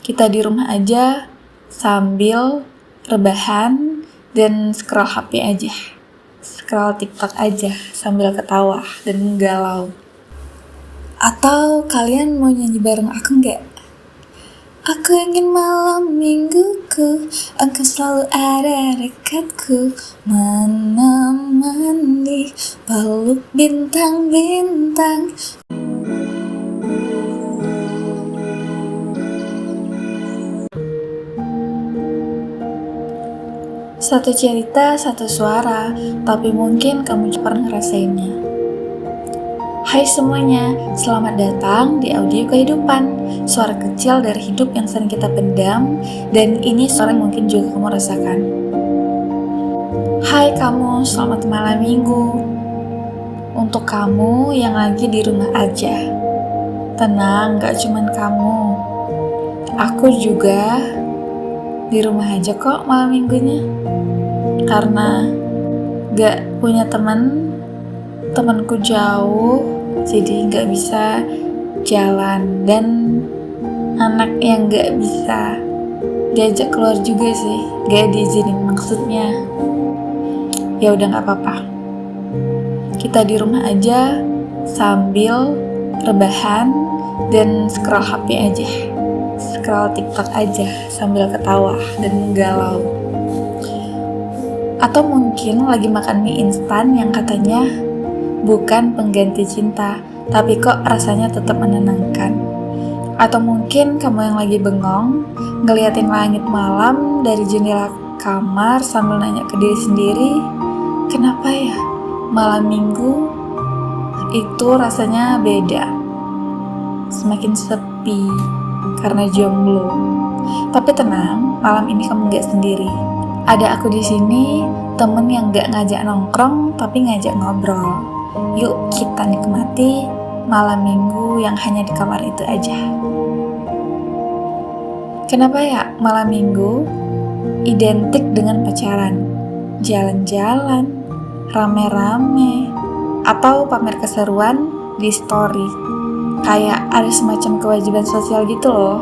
Kita di rumah aja sambil rebahan dan scroll HP aja. Scroll TikTok aja sambil ketawa dan galau. Atau kalian mau nyanyi bareng aku nggak? Aku ingin malam mingguku, engkau selalu ada dekatku, menemani peluk bintang-bintang. Satu cerita, satu suara, tapi mungkin kamu pernah ngerasainnya. Hai semuanya, selamat datang di audio kehidupan. Suara kecil dari hidup yang sering kita pendam, dan ini suara yang mungkin juga kamu rasakan. Hai kamu, selamat malam minggu. Untuk kamu yang lagi di rumah aja, tenang, gak cuman kamu. Aku juga di rumah aja kok malam minggunya. Karena gak punya temanku jauh, jadi gak bisa jalan, dan anak yang gak bisa diajak keluar juga sih, gak diizinin maksudnya. Ya udah gak apa-apa, kita di rumah aja sambil rebahan dan scroll HP aja, scroll TikTok aja sambil ketawa dan galau. Atau mungkin lagi makan mie instan yang katanya bukan pengganti cinta, tapi kok rasanya tetap menenangkan. Atau mungkin kamu yang lagi bengong, ngeliatin langit malam dari jendela kamar sambil nanya ke diri sendiri, kenapa ya malam minggu itu rasanya beda, semakin sepi karena jomblo. Tapi tenang, malam ini kamu gak sendiri. Ada aku di sini, temen yang gak ngajak nongkrong tapi ngajak ngobrol. Yuk kita nikmati malam minggu yang hanya di kamar itu aja. Kenapa ya malam minggu identik dengan pacaran, jalan-jalan, rame-rame, atau pamer keseruan di story? Kayak ada semacam kewajiban sosial gitu loh,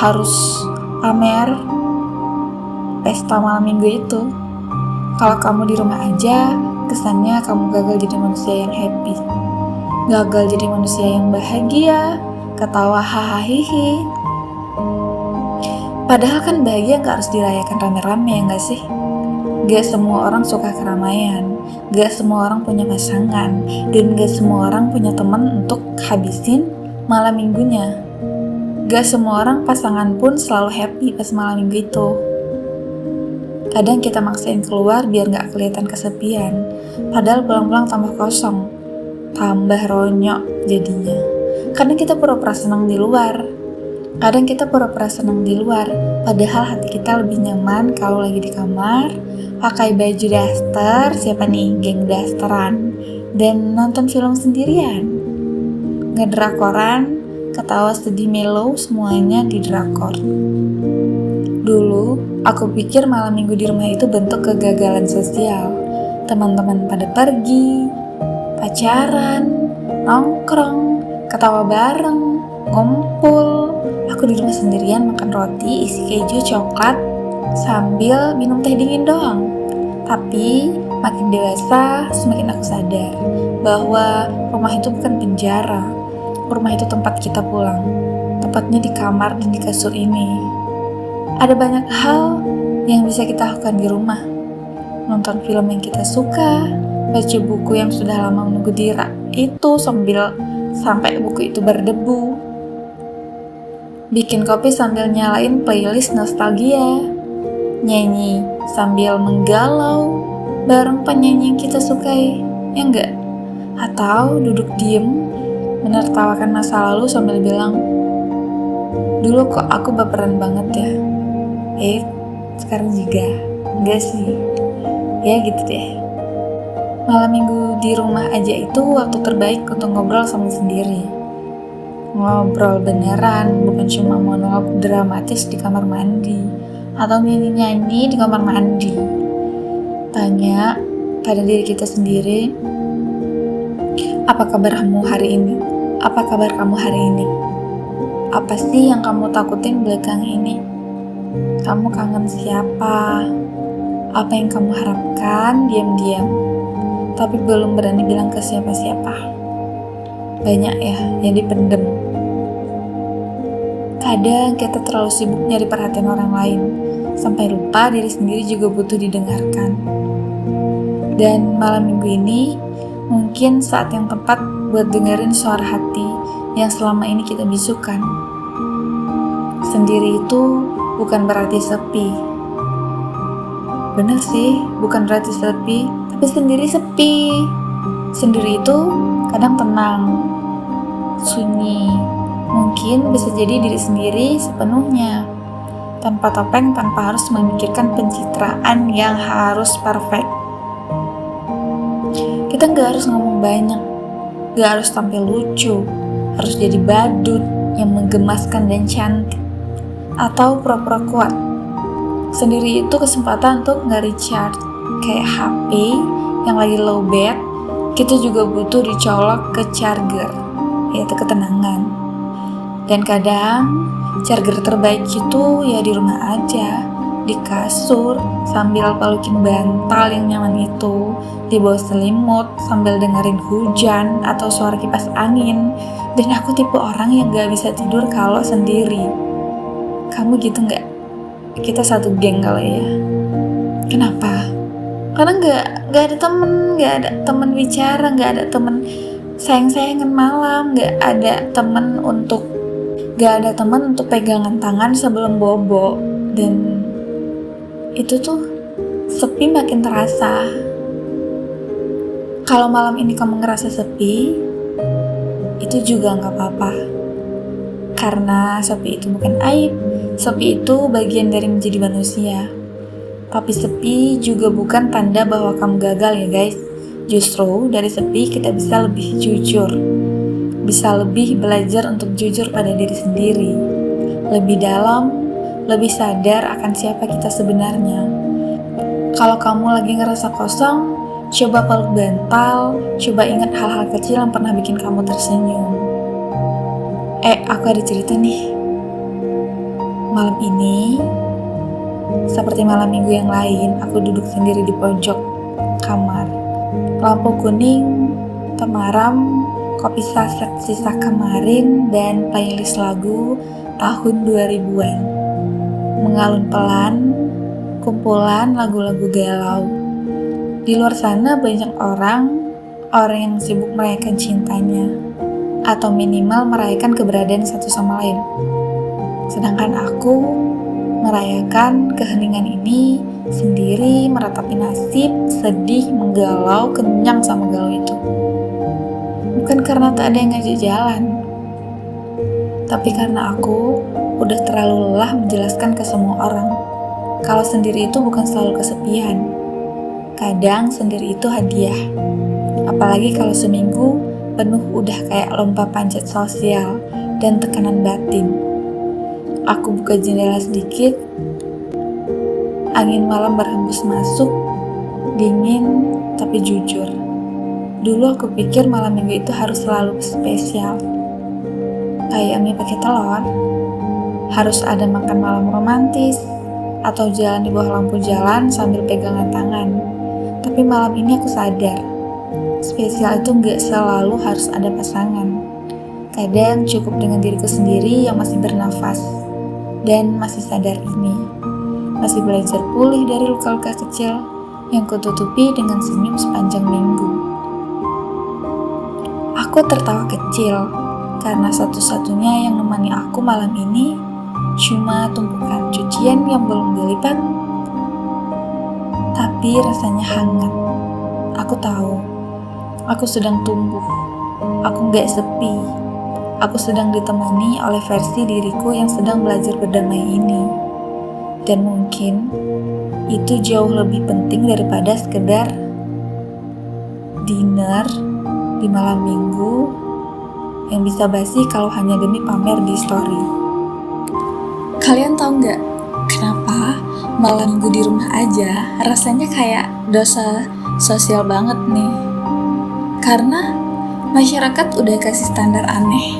harus pamer pesta malam minggu itu. Kalau kamu di rumah aja, kesannya kamu gagal jadi manusia yang happy, gagal jadi manusia yang bahagia, ketawa hahaha. Padahal kan bahagia gak harus dirayakan rame-rame, ya gak sih? Gak semua orang suka keramaian, gak semua orang punya pasangan, dan gak semua orang punya teman untuk habisin malam minggunya. Gak semua orang pasangan pun selalu happy pas malam minggu itu. Kadang kita maksain keluar biar gak kelihatan kesepian, padahal pulang-pulang tambah kosong, tambah ronyok jadinya. Kadang kita pura-pura senang di luar, padahal hati kita lebih nyaman kalau lagi di kamar, pakai baju daster, siapa nih geng dasteran, dan nonton film sendirian, ngedrakoran, ketawa sedih mellow, semuanya di drakor. Dulu, aku pikir malam minggu di rumah itu bentuk kegagalan sosial. Teman-teman pada pergi, pacaran, nongkrong, ketawa bareng, ngumpul. Aku di rumah sendirian makan roti isi keju coklat sambil minum teh dingin doang. Tapi makin dewasa, semakin aku sadar bahwa rumah itu bukan penjara. Rumah itu tempat kita pulang, tepatnya di kamar dan di kasur ini. Ada banyak hal yang bisa kita lakukan di rumah. Nonton film yang kita suka, baca buku yang sudah lama menunggu di rak itu sampai buku itu berdebu. Bikin kopi sambil nyalain playlist nostalgia. Nyanyi sambil menggalau bareng penyanyi yang kita sukai, ya enggak? Atau duduk diem menertawakan masa lalu sambil bilang, dulu kok aku baperan banget ya. Sekarang juga enggak sih, ya gitu deh. Malam minggu di rumah aja itu waktu terbaik untuk ngobrol sama sendiri. Ngobrol beneran, bukan cuma monolog dramatis di kamar mandi atau nyanyi-nyanyi di kamar mandi. Tanya pada diri kita sendiri, apa kabar kamu hari ini? Apa kabar kamu hari ini? Apa sih yang kamu takutin belakang ini? Kamu kangen siapa? Apa yang kamu harapkan diam-diam, tapi belum berani bilang ke siapa-siapa? Banyak ya yang dipendem. Kadang kita terlalu sibuk nyari perhatian orang lain, sampai lupa diri sendiri juga butuh didengarkan. Dan malam minggu ini mungkin saat yang tepat buat dengerin suara hati yang selama ini kita bisukan. Sendiri itu bukan berarti sepi. Bener sih, bukan berarti sepi, tapi sendiri sepi. Sendiri itu kadang tenang, sunyi, mungkin bisa jadi diri sendiri sepenuhnya, tanpa topeng, tanpa harus memikirkan pencitraan yang harus perfect. Kita gak harus ngomong banyak, gak harus tampil lucu, harus jadi badut yang menggemaskan dan cantik, atau pura-pura kuat. Sendiri itu kesempatan untuk nge-recharge, kayak HP yang lagi low bat, kita juga butuh dicolok ke charger, yaitu ketenangan. Dan kadang charger terbaik itu ya di rumah aja, di kasur, sambil pelukin bantal yang nyaman itu, di bawah selimut, sambil dengerin hujan atau suara kipas angin. Dan aku tipe orang yang gak bisa tidur kalau sendiri. Kamu gitu gak? Kita satu geng kali ya. Kenapa? Karena gak ada temen bicara, gak ada temen sayang-sayangan malam, gak ada temen untuk pegangan tangan sebelum bobo. Dan itu tuh sepi makin terasa. Kalau malam ini kamu ngerasa sepi, itu juga gak apa-apa. Karena sepi itu bukan aib. Sepi itu bagian dari menjadi manusia. Tapi sepi juga bukan tanda bahwa kamu gagal ya guys. Justru dari sepi kita bisa lebih jujur, bisa lebih belajar untuk jujur pada diri sendiri, lebih dalam, lebih sadar akan siapa kita sebenarnya. Kalau kamu lagi ngerasa kosong, coba peluk bantal, coba ingat hal-hal kecil yang pernah bikin kamu tersenyum. Aku ada cerita nih. Malam ini, seperti malam minggu yang lain, aku duduk sendiri di pojok kamar. Lampu kuning, temaram, kopi saset sisa kemarin, dan playlist lagu tahun 2000-an. Mengalun pelan, kumpulan lagu-lagu galau. Di luar sana banyak orang yang sibuk merayakan cintanya, atau minimal merayakan keberadaan satu sama lain. Sedangkan aku merayakan keheningan ini sendiri, meratapi nasib, sedih, menggalau, kenyang sama galau itu. Bukan karena tak ada yang ngajak jalan, tapi karena aku udah terlalu lelah menjelaskan ke semua orang kalau sendiri itu bukan selalu kesepian. Kadang sendiri itu hadiah. Apalagi kalau seminggu penuh udah kayak lomba panjat sosial dan tekanan batin. Aku buka jendela sedikit, angin malam berhembus masuk, dingin tapi jujur. Dulu aku pikir malam minggu itu harus selalu spesial, kayak mie pakai telur, harus ada makan malam romantis, atau jalan di bawah lampu jalan sambil pegangan tangan. Tapi malam ini aku sadar, spesial itu gak selalu harus ada pasangan. Kadang cukup dengan diriku sendiri yang masih bernafas dan masih sadar ini, masih belajar pulih dari luka-luka kecil yang kututupi dengan senyum sepanjang minggu. Aku tertawa kecil karena satu-satunya yang nemani aku malam ini cuma tumpukan cucian yang belum dilipat, tapi rasanya hangat. Aku tahu, aku sedang tumbuh, aku gak sepi. Aku sedang ditemani oleh versi diriku yang sedang belajar berdamai ini. Dan mungkin itu jauh lebih penting daripada sekedar dinner di malam minggu yang bisa basi kalau hanya demi pamer di story. Kalian tahu nggak kenapa malam minggu di rumah aja rasanya kayak dosa sosial banget nih? Karena Masyarakat udah kasih standar aneh.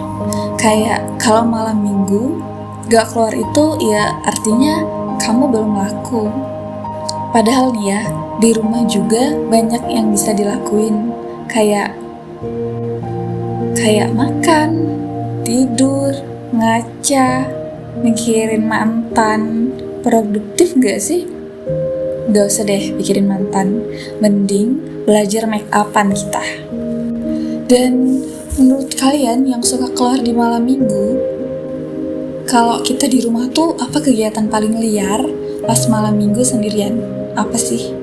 Kayak kalau malam minggu gak keluar itu ya artinya kamu belum laku. Padahal nih ya, di rumah juga banyak yang bisa dilakuin. Kayak makan, tidur, ngaca, mikirin mantan. Produktif gak sih? Gak usah deh pikirin mantan. Mending belajar make upan kita. Dan menurut kalian yang suka keluar di malam minggu, kalau kita di rumah tuh apa kegiatan paling liar pas malam minggu sendirian? Apa sih?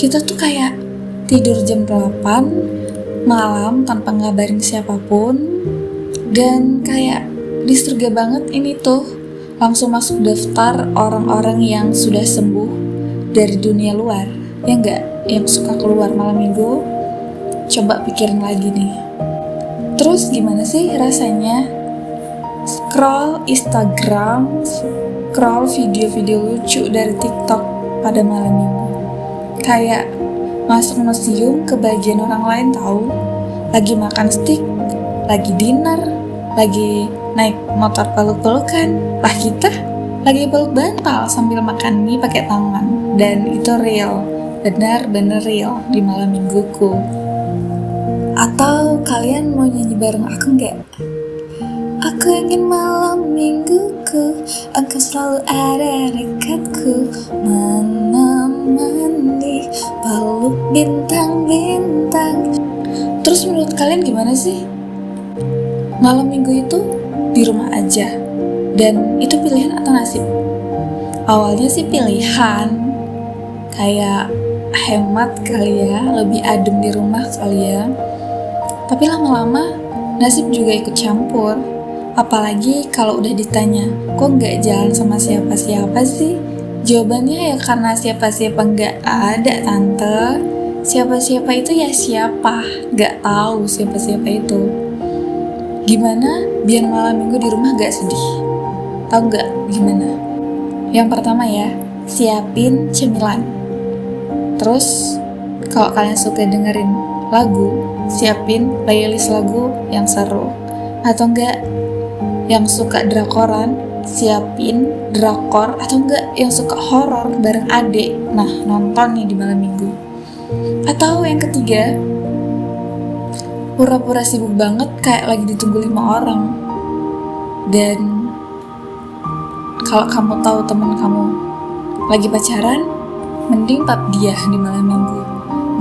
Kita tuh kayak tidur jam 8 malam tanpa ngabarin siapapun, dan kayak di surga banget ini tuh, langsung masuk daftar orang-orang yang sudah sembuh dari dunia luar. Ya enggak? Yang suka keluar malam minggu, coba pikirin lagi nih. Terus gimana sih rasanya scroll Instagram, scroll video-video lucu dari TikTok pada malam minggu? Kayak masuk museum ke bagian orang lain tahu. Lagi makan steak, lagi dinner, lagi naik motor peluk-pelukan. Lah kita lagi peluk bantal sambil makan mie pakai tangan. Dan itu real, benar-benar real di malam mingguku. Atau kalian mau nyanyi bareng aku nggak? Aku ingin malam mingguku, engkau selalu ada dekatku, menemani peluk bintang-bintang. Terus menurut kalian gimana sih? Malam minggu itu di rumah aja, dan itu pilihan atau nasib? Awalnya sih pilihan, kayak hemat kali ya, lebih adem di rumah kali ya. Tapi lama-lama nasib juga ikut campur. Apalagi kalau udah ditanya, kok nggak jalan sama siapa-siapa sih? Jawabannya ya karena siapa-siapa nggak ada tante. Siapa-siapa itu ya siapa? Nggak tahu siapa-siapa itu. Gimana biar malam minggu di rumah nggak sedih? Tahu nggak gimana? Yang pertama ya, siapin cemilan. Terus kalau kalian suka dengerin lagu, siapin playlist lagu yang seru. Atau enggak yang suka drakoran, siapin drakor. Atau enggak yang suka horor bareng adik, nah nonton nih di malam minggu. Atau yang ketiga, pura-pura sibuk banget kayak lagi ditunggu 5 orang. Dan kalau kamu tahu temen kamu lagi pacaran, mending tap dia di malam minggu,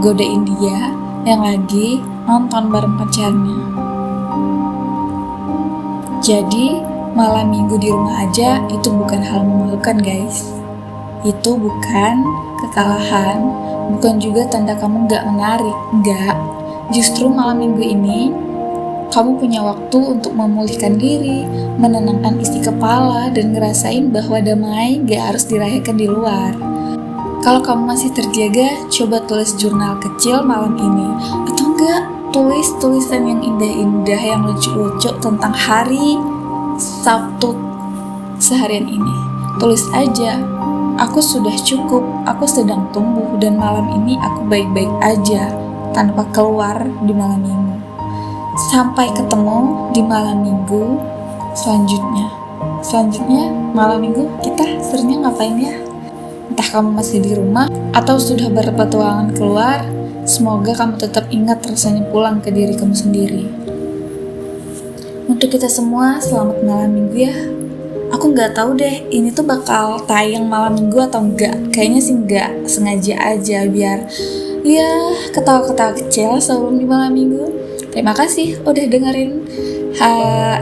godain dia yang lagi nonton bareng pacarnya. Jadi malam minggu di rumah aja itu bukan hal memalukan guys. Itu bukan kekalahan, bukan juga tanda kamu gak menarik. Enggak, justru malam minggu ini kamu punya waktu untuk memulihkan diri, menenangkan isi kepala, dan ngerasain bahwa damai gak harus dirayakan di luar. Kalau kamu masih terjaga, coba tulis jurnal kecil malam ini. Atau enggak, tulis tulisan yang indah-indah, yang lucu-lucu tentang hari Sabtu seharian ini. Tulis aja, aku sudah cukup, aku sedang tumbuh, dan malam ini aku baik-baik aja, tanpa keluar di malam minggu. Sampai ketemu di malam minggu selanjutnya. Selanjutnya, malam minggu kita seringnya ngapain ya? Entah kamu masih di rumah atau sudah berpetualangan keluar, semoga kamu tetap ingat rasanya pulang ke diri kamu sendiri. Untuk kita semua, selamat malam minggu ya. Aku nggak tahu deh, ini tuh bakal tayang malam minggu atau enggak. Kayaknya sih enggak, sengaja aja biar ya ketawa-ketawa kecil sebelum di malam minggu. Terima kasih udah dengerin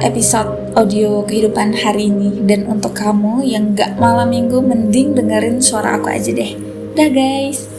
episode audio kehidupan hari ini. Dan untuk kamu yang gak malam minggu, mending dengerin suara aku aja deh. Dah guys.